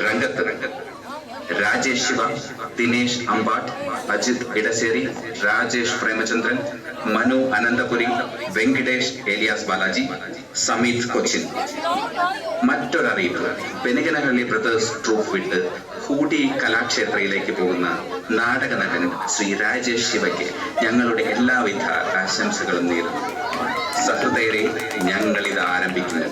രംഗത്ത് Rajesh Shiva, Dinesh Ambat, Ajith Edasseri, Rajesh Premachandran, Manu Ananthapuri, Venkatesh Elias Balaji, സമീത് Cochin. മറ്റൊരറിയിപ്പ്, പെനികനഹള്ളി brothers troupe വിട്ട് hoodie കലാക്ഷേത്രയിലേക്ക് പോകുന്ന നാടക നടൻ ശ്രീ രാജേഷ് ശിവയ്ക്ക് ഞങ്ങളുടെ എല്ലാവിധ ആശംസകളും നേരുന്നു. സഹൃദയരെ, ഞങ്ങളിത് ആരംഭിക്കുന്നു.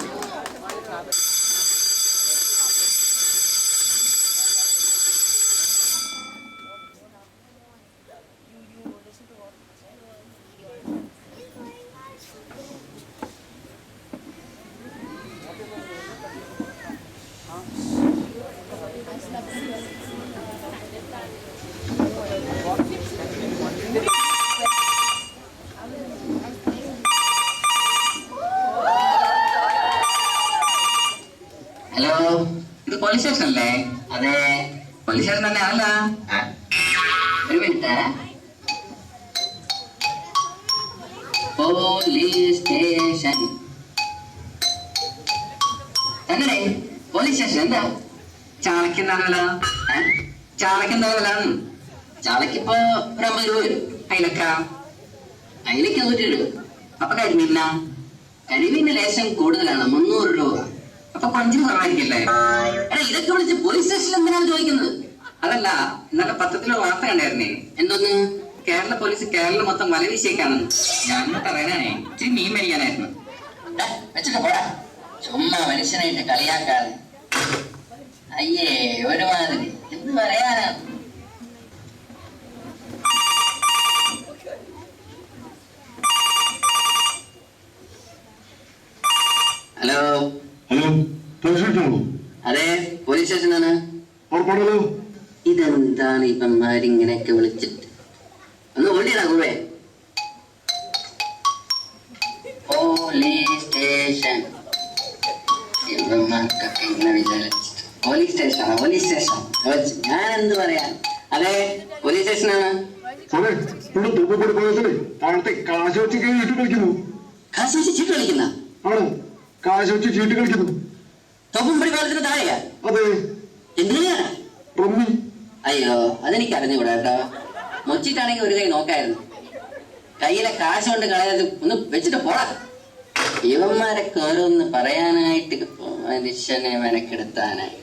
ഹലോ, ഇത് പോലീസ് സ്റ്റേഷൻ അല്ലേ? അതെ, പോലീസ് സ്റ്റേഷൻ തന്നെ അല്ല. ഒരു മിനിറ്റ്. പോലീസ് സ്റ്റേഷൻ തന്നെ, പോലീസ് സ്റ്റേഷൻ. എന്താ ചാളക്കുണ്ടാകലോ? ചാളക്കുണ്ടാകലാണ്. ചാളക്കിപ്പോ ഒരു 50 രൂപ വരും. അയിലക്ക് 100 രൂപ. അപ്പൊ കരിമീന് ലേശം കൂടുതലാണ്, 300 രൂപ. അപ്പൊ കൊഞ്ചും കുറവായിരിക്കില്ലേ? ഇതൊക്കെ വിളിച്ച് പോലീസ് സ്റ്റേഷനിൽ എന്തിനാണ് ചോദിക്കുന്നത്? അതല്ല, ഇന്നലെ പത്രത്തിലോ വാർത്ത കണ്ടായിരുന്നേ. എന്തോന്ന്? കേരള പോലീസ് കേരളം മൊത്തം വല വീശിയേക്കാണെന്ന്. ഞാനൊന്ന് പറയാനാണേ, ഇച്ചിരി മീൻ മേടിക്കാനായിരുന്നു. വെച്ചിട്ട് പോടാ, ചുമ്മാ മനുഷ്യനായിട്ട് കളിയാക്കാതെ. അയ്യേ, ഒരുമാതിരി എന്ത് പറയാനാ. ഹലോ ഹലോ, അതെ, പോലീസ് സ്റ്റേഷനാണ്. ഇതെന്താണ് ഇവന്മാരിങ്ങനെയൊക്കെ വിളിച്ചിട്ട്? ഒന്ന് ഓടിയടാ കൂടെ. Police station. ഇവന്മാർക്കൊക്കെ ഇങ്ങനെ വിചാരിച്ചിട്ട് പോലീസ് സ്റ്റേഷനാണ്, പോലീസ് സ്റ്റേഷൻ. ഞാൻ എന്ത് പറയാൻ? അതെ, പോലീസ് സ്റ്റേഷനാണ്. കാശ് വെച്ച് ചീട്ട് കളിക്കുന്നു. കാശ് വെച്ച് ചീട്ട് കളിക്കുന്ന? കാശ് വെച്ച് ചീട്ട് കളിക്കുന്നു. തോപ്പുംപടി പാലത്തിന് താഴെയാ? അതെ. എന്തിനാ? റമ്മി. അയ്യോ, അതെനിക്ക് അറിഞ്ഞുകൂടാ കേട്ടോ. മുച്ചിട്ടാണെങ്കിൽ ഒരു കൈ നോക്കായിരുന്നു. കയ്യിലെ കാശ് കൊണ്ട് കളയാതെ ഒന്ന് വെച്ചിട്ട് പോടാ. ഇവന്മാരൊക്കെ ഓരോന്ന് പറയാനായിട്ട് മനുഷ്യനെ മെനക്കെടുത്താനായി.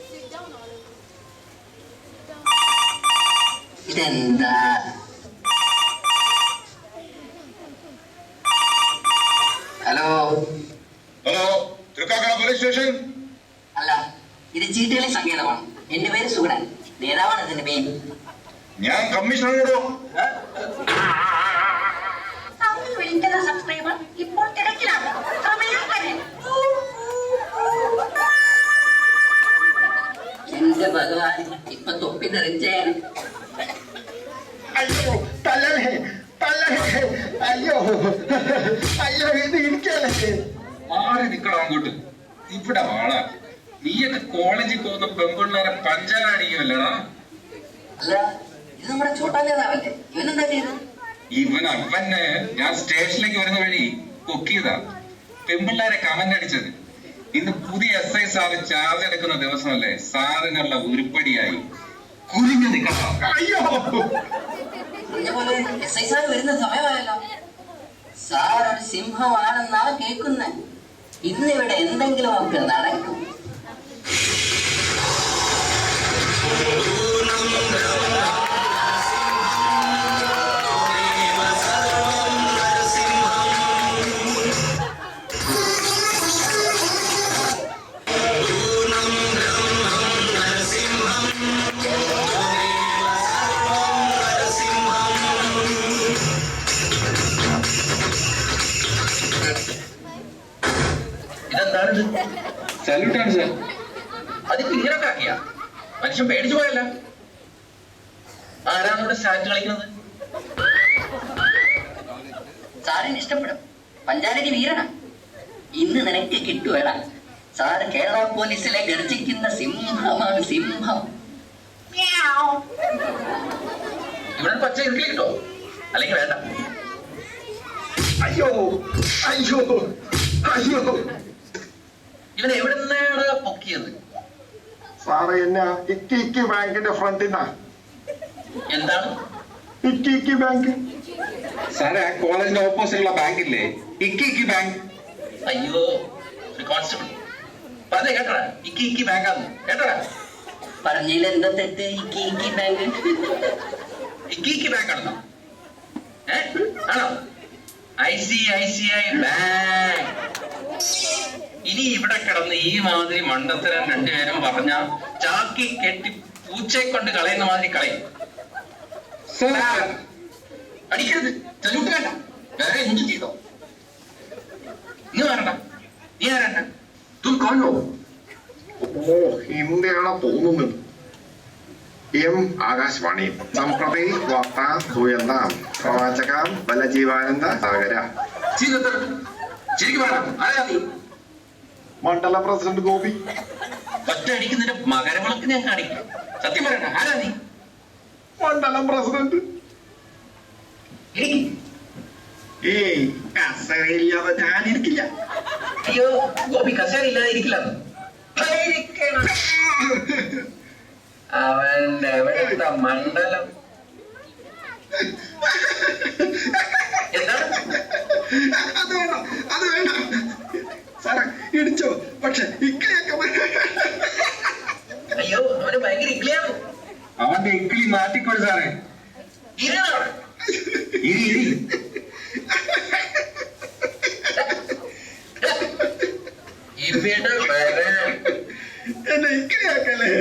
ഇതെന്താ? Hello hello, Thrikkakara police station. അല്ല, ഇത് ചീട്ടുകളി സങ്കേതമാണ്. എന്റെ പേര് സുഗണൻ, നേതാവാണ് ഇതിന്റെ മെയിൻ. ഞാൻ കമ്മീഷണറോടോ. സബ്സ്ക്രൈബർ ഇപ്പോൾ തിരക്കിലാണ്. എന്റെ ഭഗവാൻ, ഇപ്പൊ തൊപ്പി തെറിച്ചേ. അയ്യോ, തല്ലലേ, തല്ലലേ. അയ്യോ, അയ്യോ, ഇത് ഇരിക്കല്ലേ. മാറി നിക്കണം അങ്ങോട്ട്. ഇവിടെ വാളാ. നീയൊക്കെ കോളേജിൽ പോകുന്ന പെൺപിള്ളേരെ പഞ്ചാരടിക്കുമല്ലടാ. അല്ല, ഇത് നമ്മുടെ ചോട്ടാ നേതാവല്ലേ? ഇവനെന്താ ചെയ്തത്? അവന് ഞാൻ സ്റ്റേഷനിലേക്ക് വരുന്ന വഴി പൊക്കിയതാ. പെൺപിള്ളേരെ കമന്റ് അടിച്ചത്. ഇന്ന് പുതിയ SI സാറ് ചാർജ് എടുക്കുന്ന ദിവസമല്ലേ? സാറിനുള്ള ഉരുപ്പടിയായി കുരിഞ്ഞു നിക്കണം. അയ്യോ, പറഞ്ഞപോലെ SI സാർ വരുന്ന സമയമായല്ലോ. സാർ ഒരു സിംഹമാണെന്നാണ് കേൾക്കുന്നത്. ഇന്നിവിടെ എന്തെങ്കിലും ഒക്കെ നടക്കും. സല്യൂട്ടാണ് സാർ. അതിപ്പോ ഇങ്ങനൊക്കെ ആക്കിയ മനുഷ്യൻ പേടിച്ചു പോയല്ല. ആരാണ് ഇവിടെ സ്റ്റാറ്റ് കളിക്കുന്നത്? സാറിന് ഇഷ്ടപ്പെടും. പഞ്ചാരടി വീരനാ. ഇന്ന് നിനക്ക് കിട്ടുവേടാ. സാർ കേരള പോലീസിലെ ഗർജിക്കുന്ന സിംഹമാണ്, സിംഹം. ഇവിടെ പച്ച ഇരിക്കൽ കിട്ടോ? അല്ലെങ്കിൽ വേണ്ട. അയ്യോ, അയ്യോ, അയ്യോ. ഇവൻ എവിടെ നിന്നാണ് പൊക്കിയത്? സാറേ എന്നെ ഇക്കി ബാങ്കിന്റെ ഫ്രണ്ടിനാ. എന്താണ് ഇക്കി ബാങ്ക്? സാറേ ആ കോളേജിന്റെ ഓപ്പോസിറ്റുള്ള ബാങ്ക് ഇല്ലേ, ഇക്കി ബാങ്ക്. അയ്യോ ഒരു കോൺസ്റ്റബിൾ പറഞ്ഞേ കേട്ടോടാ, ഇക്കി ബാങ്കാന്ന് കേട്ടോടാ. പറഞ്ഞതിൽ എന്താ തെറ്റ്? ഇക്കി ബാങ്ക് ഇക്കി ബാങ്ക് ആണോ? ആണോ? ICICI bank. ഇനി ഇവിടെ കിടന്ന് ഈ മാതിരി മണ്ടത്തരം രണ്ടുപേരും പറഞ്ഞ ചാക്കി കെട്ടി പൂച്ചയെ കൊണ്ട് കളയുന്ന മാതിരി കളയും. അടിക്കരുത്, സല്യൂട്ട് വേണ്ട, വേറെ എന്തും ചെയ്തോ. നീ വരണ്ട, നീ ആരണ്ട? കാണോ? ഓ, ഹിന്ദിയാണോ തോന്നുന്നത്. ആകാശവാണി സംപ്രതി വാർത്ത ദുയന്താം പ്രവാചകം ബലജീവാനന്ദ സാഗര. ശരിക്കും വേണം. ആരാ നീ? മണ്ഡല പ്രസിഡന്റ് ഗോപി. ഒറ്റ അടിക്കുന്നതിന്റെ മകരവിളക്ക് ഞാൻ കാണിക്കാം. സത്യം പറയണ്ട, ആരാ നീ? മണ്ഡലം പ്രസിഡന്റ്. ഇരിക്ക്. ഏയ് കസേരയില്ലാതെ ഞാനിരിക്കില്ല. അയ്യോ ഗോപി കസേര ഇല്ലാതെ ഇരിക്കില്ല. അവന്റെ എവിടുത്തെ മണ്ഡലം എന്താണ്? അത് വേണ്ട സാറേ, ഇടിച്ചോ. പക്ഷെ ഇക്കിളിയൊക്കെ അയ്യോ അവന് ഭയങ്കര ഇക്ലിയാണ്. അവന്റെ ഇക്കിളി മാറ്റിക്കൊടു സാറേ. ഇരുന്നാണ് ഇരി ഇവിടെ വരെ എന്നെ ഇക്കിളിയാക്കല്ലേ.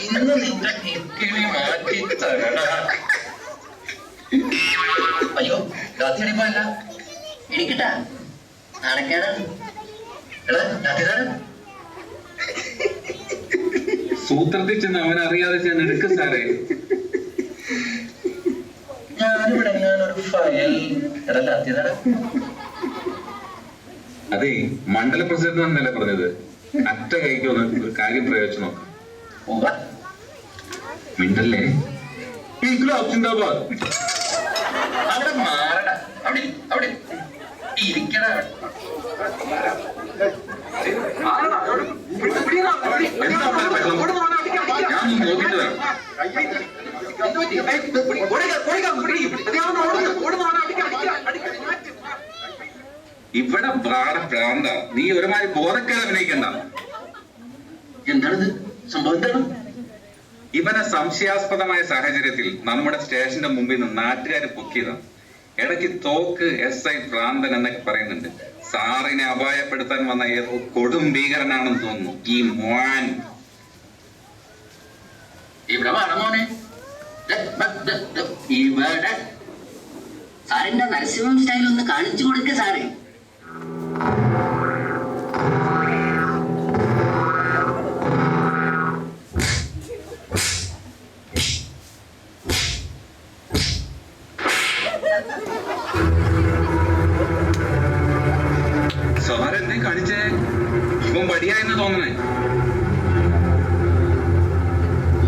ഇന്ന് നിന്റെ ഇക്കിളി മാറ്റി തരണ. അയ്യോ രാത്രിയടിപ്പല്ല ഇരിക്കട്ടാ, നാണക്കേടാണ്. എടാ രാത്രിതാണ്. സൂത്രത്തിൽ ചെന്ന് അവനറിയാതെ ചെന്ന് എടുക്കും സാറേ. ഞാനിവിടെ ഞാനൊരു ഫയൽ. എടാ രാത്രിതാണ്. അതെ, മണ്ഡല പ്രസിഡന്റ് എന്നല്ലേ പറഞ്ഞത്. അറ്റ കൈക്കൊന്ന് ഒരു കാര്യം പ്രയോഗിച്ചു നോക്കാം. മിണ്ടല്ലേ. അവിടെ മാറട, അവിടെ അവിടെ ഇരിക്കട. ഞാൻ നോക്കിട്ട് വരാം. ഇവിടെ പ്രാന്ത, നീ ഒരുമാതിരി ബോധക്കേട് അഭിനയിക്കണ്ട. എന്താണിത്? സംഭവം എന്താണ്? ഇവനെ സംശയാസ്പദമായ സാഹചര്യത്തിൽ നമ്മുടെ സ്റ്റേഷന്റെ മുമ്പിൽ നിന്ന് നാട്ടുകാർ പൊക്കിയതാണ്. ഇടയ്ക്ക് തോക്ക് SI ഭ്രാന്തൻ എന്നൊക്കെ പറയുന്നുണ്ട്. സാറിനെ അപായപ്പെടുത്താൻ വന്ന ഏതോ കൊടും ഭീകരനാണെന്ന് തോന്നുന്നു ഈ മോൻ. ഇവിടെ വേണം മോനെ. ഇവിടെ സാറിന്റെ നരസിംഹം സ്റ്റൈൽ ഒന്ന് കാണിച്ചു കൊടുക്ക സാറേ. സാറെന്നെ കാണിച്ചേ, ഇവൻ വടിയായെന്ന് തോന്നണേ.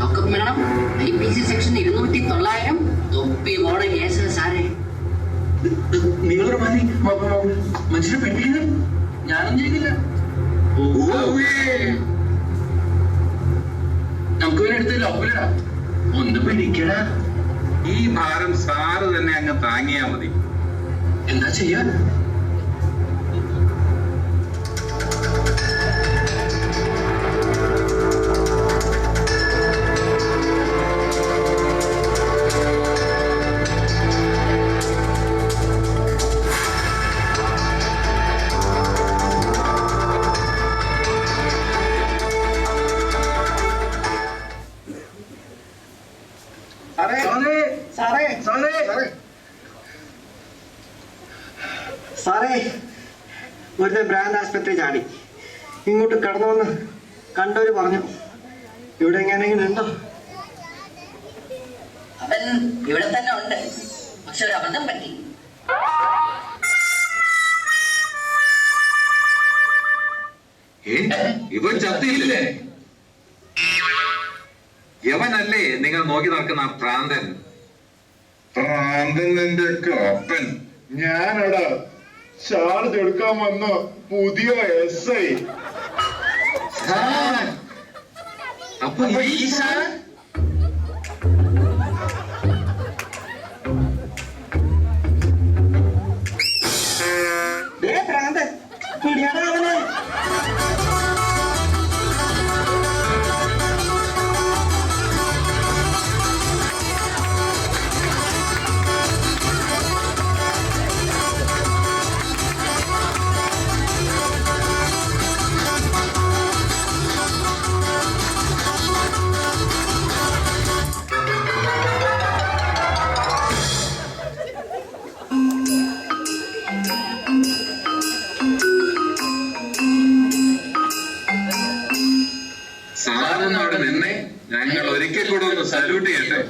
ലോക്കപ്പ് വേണം. IPC സെക്ഷൻ 200-900 തൊപ്പി പോണ കേസ് സാറേ. നിങ്ങളൊരു മതി മനുഷ്യനെ പെട്ടില്ല, ഞാനൊന്നും ചെയ്തില്ല. നമുക്ക് പിന്നെ എടുത്ത് ലോക്കലിടാ. ഒന്ന് പിടിക്കടാ. ഈ ഭാരം സാറ് തന്നെ അങ്ങ് താങ്ങിയാ മതി. എന്താ ചെയ്യാ? സാറേ, ഒരു ബ്രാൻഡ് ആശുപത്രി ചാടി ഇങ്ങോട്ട് കടന്നു വന്ന് കണ്ടവര് പറഞ്ഞു ഇവിടെ എങ്ങനെയെങ്കിലും ഉണ്ടോ. അവൻ ഇവിടെ തന്നെ ഉണ്ട്, പക്ഷെ ഒരു അബദ്ധം പറ്റി. ഇവൻ ചത്തിയില്ലേ? യവനല്ലേ നിങ്ങൾ നോക്കി നടക്കുന്ന ആ പ്രാന്തൻ? പ്രാന്തന്റെ ഒക്കെ അപ്പൻ. ഞാനടാ ചാർജ് എടുക്കാൻ വന്ന പുതിയ SI. അപ്പൊ ഈശ ഭ്രാന്തൻ പിടിയാടാ അവനെ. സാറൊന്ന് അവിടെ നിന്നെ, ഞങ്ങൾ ഒരിക്കൽ കൂടെ ഒന്ന് സല്യൂട്ട് ചെയ്യട്ടെ.